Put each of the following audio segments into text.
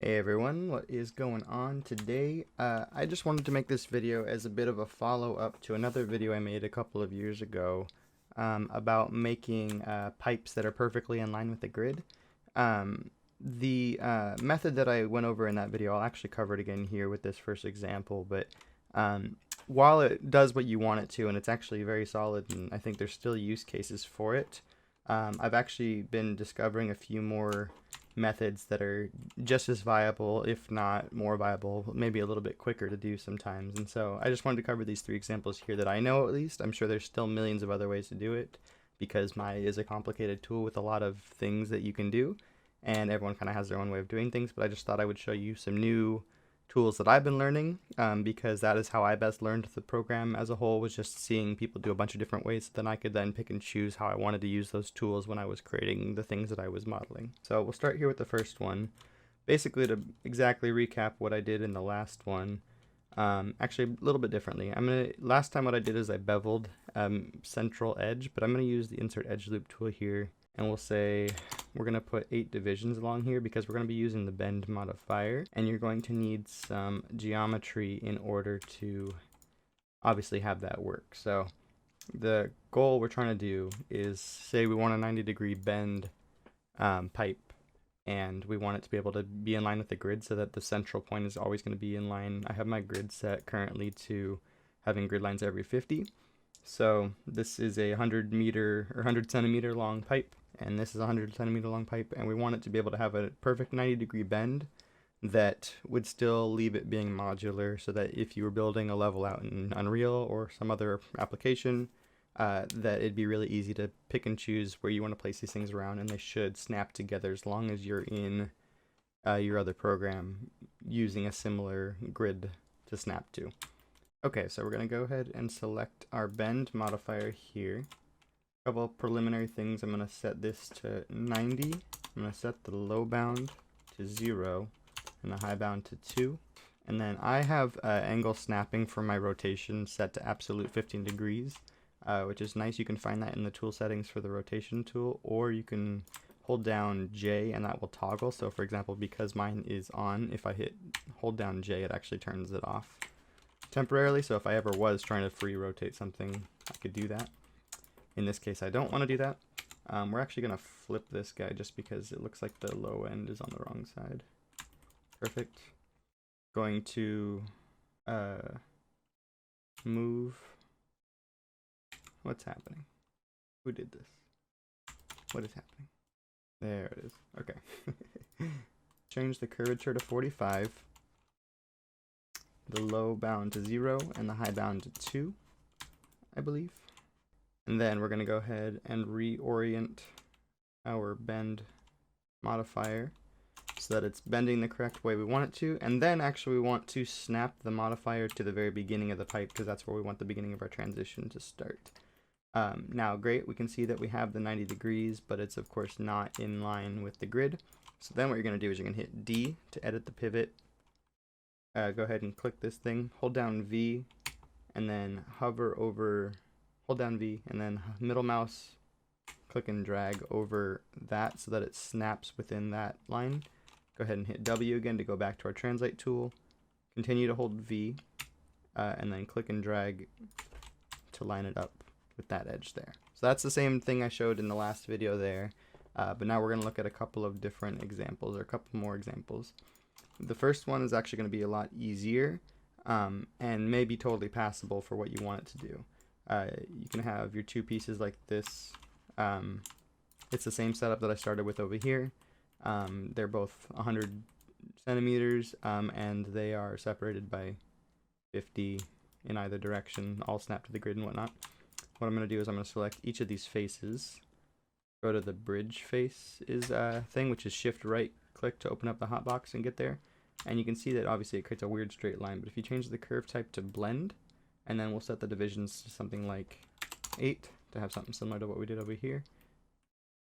Hey everyone, what is going on today? I just wanted to make this video as a bit of a follow-up to another video I made a couple of years ago about making pipes that are perfectly in line with the grid. The method that I went over in that video, I'll actually cover it again here with this first example, but while it does what you want it to, and it's actually very solid, and I think there's still use cases for it, I've actually been discovering a few more methods that are just as viable, if not more viable, maybe a little bit quicker to do sometimes. And so I just wanted to cover these three examples here that I know at least. I'm sure there's still millions of other ways to do it because Maya is a complicated tool with a lot of things that you can do, and everyone kind of has their own way of doing things. But I just thought I would show you some new tools that I've been learning because that is how I best learned the program as a whole, was just seeing people do a bunch of different ways. Then I could then pick and choose how I wanted to use those tools when I was creating the things that I was modeling. So we'll start here with the first one. Basically, to exactly recap what I did in the last one, actually a little bit differently. Last time what I did is I beveled central edge, but I'm gonna use the insert edge loop tool here, and we'll say we're going to put 8 divisions along here because we're going to be using the bend modifier, and you're going to need some geometry in order to obviously have that work. So the goal we're trying to do is, say we want a 90-degree bend pipe, and we want it to be able to be in line with the grid so that the central point is always going to be in line. I have my grid set currently to having grid lines every 50. So this is a 100 meter or 100 centimeter long pipe, and this is a 100 centimeter long pipe, and we want it to be able to have a perfect 90-degree bend that would still leave it being modular, so that if you were building a level out in Unreal or some other application, that it'd be really easy to pick and choose where you want to place these things around, and they should snap together as long as you're in your other program using a similar grid to snap to. Okay, so we're going to go ahead and select our bend modifier here. A couple of preliminary things. I'm going to set this to 90. I'm going to set the low bound to 0 and the high bound to 2. And then I have angle snapping for my rotation set to absolute 15 degrees, which is nice. You can find that in the tool settings for the rotation tool, or you can hold down J and that will toggle. So for example, because mine is on, if I hold down J, it actually turns it off temporarily. So if I ever was trying to free rotate something, I could do that. In this case, I don't want to do that. We're actually going to flip this guy just because it looks like the low end is on the wrong side. Perfect. Going to move. What's happening? Who did this? What is happening? There it is. Okay. Change the curvature to 45. The low bound to 0 and the high bound to 2, I believe. And then we're going to go ahead and reorient our bend modifier so that it's bending the correct way we want it to. And then actually we want to snap the modifier to the very beginning of the pipe because that's where we want the beginning of our transition to start. Now, great, we can see that we have the 90 degrees, but it's of course not in line with the grid. So then what you're going to do is you're going to hit D to edit the pivot. Go ahead and click this thing, hold down V, and then hover over, hold down V, and then middle mouse, click and drag over that so that it snaps within that line. Go ahead and hit W again to go back to our translate tool. Continue to hold V, and then click and drag to line it up with that edge there. So that's the same thing I showed in the last video there, but now we're going to look at a couple of different examples, or a couple more examples. The first one is actually going to be a lot easier and may be totally passable for what you want it to do. You can have your two pieces like this. It's the same setup that I started with over here. They're both 100 centimeters and they are separated by 50 in either direction, all snap to the grid and whatnot. What I'm going to do is I'm going to select each of these faces, go to the bridge faces thing, which is shift right click to open up the hotbox and get there. And you can see that obviously it creates a weird straight line, but if you change the curve type to blend, and then we'll set the divisions to something like 8 to have something similar to what we did over here.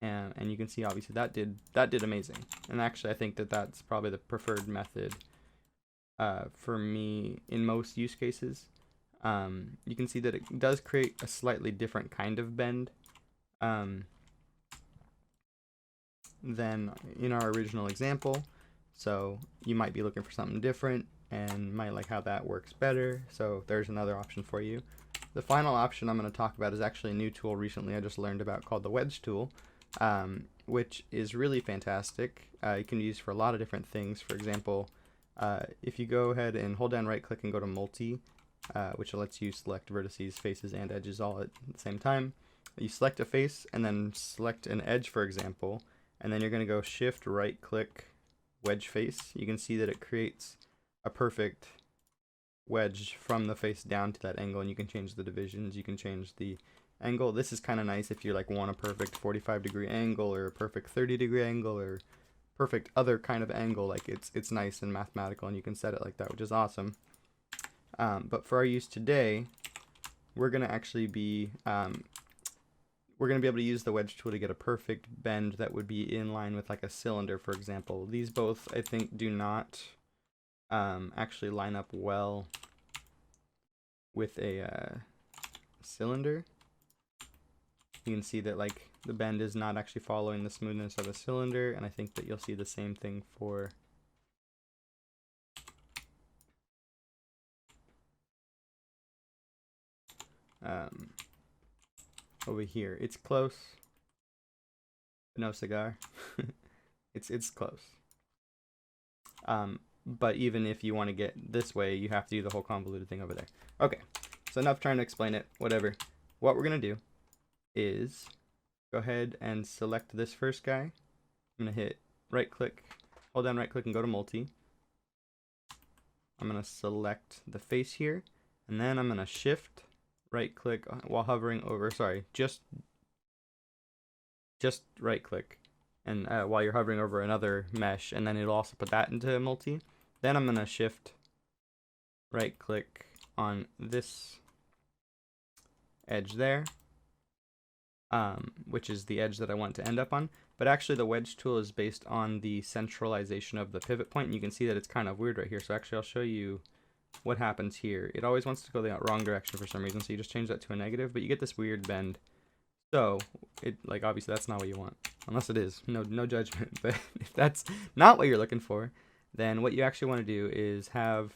And you can see obviously that did amazing. And actually I think that that's probably the preferred method for me in most use cases. You can see that it does create a slightly different kind of bend than in our original example. So you might be looking for something different and might like how that works better. So there's another option for you. The final option I'm going to talk about is actually a new tool recently I just learned about called the Wedge Tool, which is really fantastic. You can use for a lot of different things. For example, if you go ahead and hold down right click and go to multi, which lets you select vertices, faces, and edges all at the same time. You select a face and then select an edge, for example, and then you're going to go shift right click wedge face. You can see that it creates a perfect wedge from the face down to that angle, and you can change the divisions, you can change the angle. This is kind of nice if you like want a perfect 45-degree angle or a perfect 30-degree angle or perfect other kind of angle. Like it's nice and mathematical, and you can set it like that, which is awesome. But for our use today, we're going to actually be we're going to be able to use the wedge tool to get a perfect bend that would be in line with like a cylinder, for example. These both, I think, do not actually line up well with a cylinder. You can see that like the bend is not actually following the smoothness of a cylinder, and I think that you'll see the same thing for over here. It's close, but no cigar. it's close. But even if you want to get this way, you have to do the whole convoluted thing over there. Okay, so enough trying to explain it, whatever. What we're going to do is go ahead and select this first guy. I'm going to hit right click, hold down right click and go to multi. I'm going to select the face here, and then I'm going to shift right click while hovering over, sorry, just right click, and while you're hovering over another mesh, and then it'll also put that into multi. Then I'm going to shift right click on this edge there, which is the edge that I want to end up on. But actually the wedge tool is based on the centralization of the pivot point, and you can see that it's kind of weird right here. So actually I'll show you what happens here. It always wants to go the wrong direction for some reason, so you just change that to a negative, but you get this weird bend. So it, like, obviously that's not what you want, unless it is. No judgment. But if that's not what you're looking for, then what you actually want to do is have,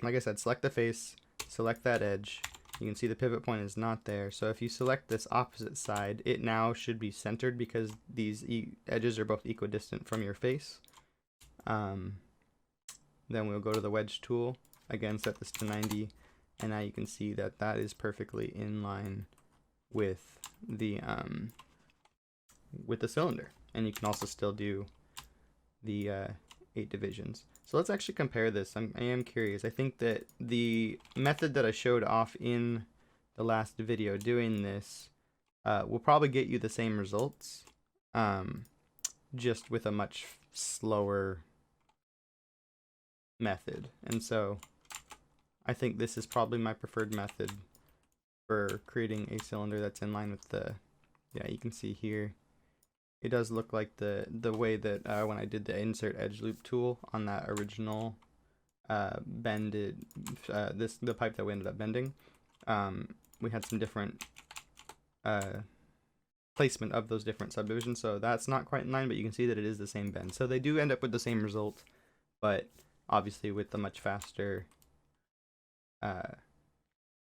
like I said, select the face, select that edge. You can see the pivot point is not there. So if you select this opposite side, it now should be centered because these edges are both equidistant from your face. Then we'll go to the wedge tool, again set this to 90, and now you can see that that is perfectly in line with the cylinder. And you can also still do the 8 divisions. So let's actually compare this. I am curious. I think that the method that I showed off in the last video doing this will probably get you the same results, just with a much slower method. And so I think this is probably my preferred method for creating a cylinder that's in line with the, yeah, you can see here it does look like the way that when I did the insert edge loop tool on that original bended the pipe that we ended up bending, we had some different placement of those different subdivisions, so that's not quite in line, but you can see that it is the same bend. So they do end up with the same result, but obviously with the much faster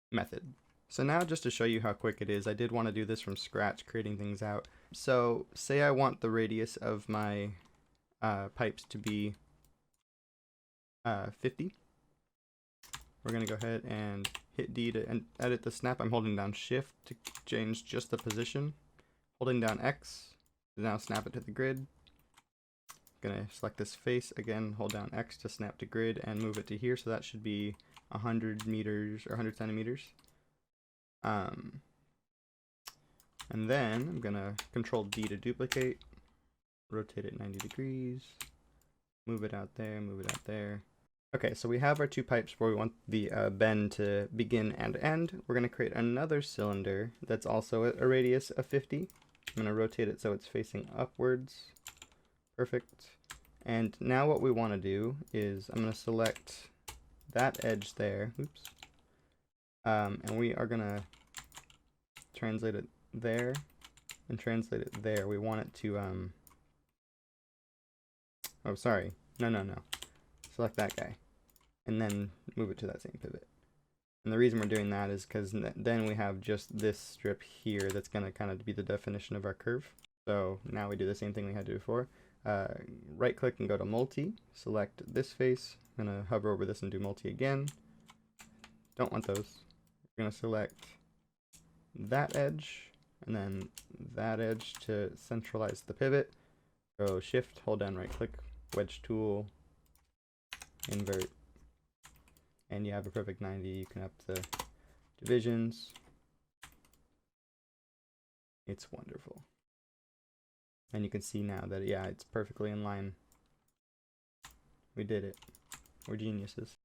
method. So now, just to show you how quick it is, I did want to do this from scratch, creating things out. So say I want the radius of my pipes to be 50. We're going to go ahead and hit D to edit the snap. I'm holding down Shift to change just the position. Holding down X to now snap it to the grid. Going to select this face again, hold down X to snap to grid and move it to here. So that should be 100 meters or 100 centimeters. And then I'm gonna Control D to duplicate, rotate it 90 degrees, move it out there, move it out there. Okay, so we have our 2 pipes where we want the bend to begin and end. We're gonna create another cylinder that's also at a radius of 50. I'm gonna rotate it so it's facing upwards. Perfect. And now what we want to do is I'm gonna select that edge there. Oops. And we are gonna translate it there and translate it there. We want it to Oh, sorry. No. Select that guy. And then move it to that same pivot. And the reason we're doing that is because then we have just this strip here that's going to kind of be the definition of our curve. So now we do the same thing we had to do before. Right click and go to multi, select this face. I'm going to hover over this and do multi again. Don't want those. We're going to select that edge and then that edge to centralize the pivot. Go shift, hold down right click, wedge tool, invert. And you have a perfect 90. You can up the divisions. It's wonderful. And you can see now that, yeah, it's perfectly in line. We did it. We're geniuses.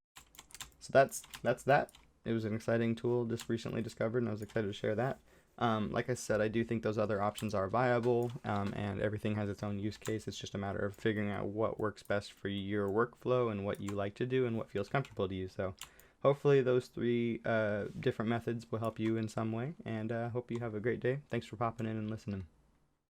So that's that. It was an exciting tool just recently discovered, and I was excited to share that. Like I said, I do think those other options are viable, and everything has its own use case. It's just a matter of figuring out what works best for your workflow and what you like to do and what feels comfortable to you. So hopefully those 3 different methods will help you in some way, and hope you have a great day. Thanks for popping in and listening.